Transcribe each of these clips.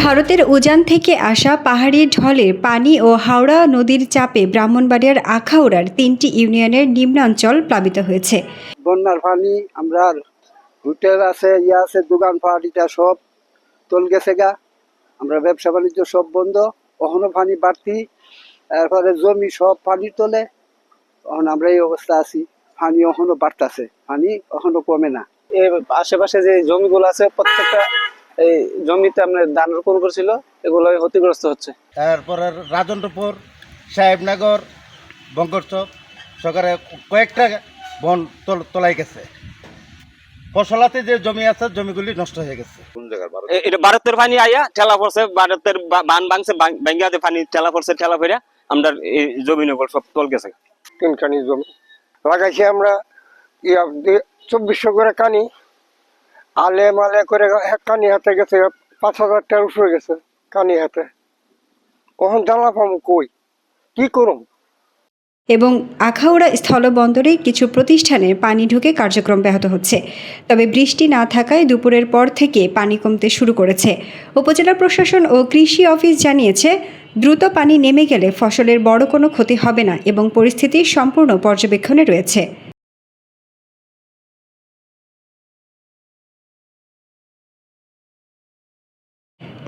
ভারতের উজান থেকে আসা পাহাড়ি ঢলের পানি ও হাওড়া নদীর চাপে ব্রাহ্মণবাড়িয়ার আখাউড়ার ৩টি ইউনিয়নের নিম্নাঞ্চল প্লাবিত হয়েছে। বন্যার পানি আমরা হোটেল আছে আছে দোকানপাট এটা সব তল গেছে গা। আমরা ব্যবসা বাণিজ্য সব বন্ধ, কখনো পানি বাড়তি, তারপরে জমি সব পানি তোলে। এখন আমরা এই অবস্থা আছি, পানি এখনো বাড়তেছে, পানি এখনো কমে না। এর আশেপাশে যে জমিগুলো আছে প্রত্যেকটা এই জমিতে আপনার ধান রোপণ করছিল, এগুলো ক্ষতিগ্রস্ত হচ্ছে। তারপরে রাজেন্দ্রপুর, সাহেবনগর, বঙ্গোৎসব সরকারে কয়েকটা বন তোলাই গেছে। ফসলাতে যে জমি আছে জমিগুলি নষ্ট হয়ে গেছে। এটা ভারতের পানি আইয়া ঠেলা পড়ছে, ভারতের বান ভাঙছে, ভাঙ্গাতে পানি ঠেলা পড়ছে, ঠেলা পড়া আমরা এই জমির উপর সব তল গেছে। তিনখানি জমি লাগাইছি আমরা, 2400 করে কানি, আলে মালে করে কানি হাতে গেছে 5000 টাকার উপরে গেছে কানি হাতে। কখন জ্বালা পাবো, কই কি করুম। এবং আখাউড়া স্থলবন্দরে কিছু প্রতিষ্ঠানের পানি ঢুকে কার্যক্রম ব্যাহত হচ্ছে। তবে বৃষ্টি না থাকায় দুপুরের পর থেকে পানি কমতে শুরু করেছে। উপজেলা প্রশাসন ও কৃষি অফিস জানিয়েছে, দ্রুত পানি নেমে গেলে ফসলের বড় কোনো ক্ষতি হবে না এবং পরিস্থিতি সম্পূর্ণ পর্যবেক্ষণে রয়েছে।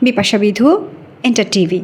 বিপাশা বিধু, এন্টার টিভি।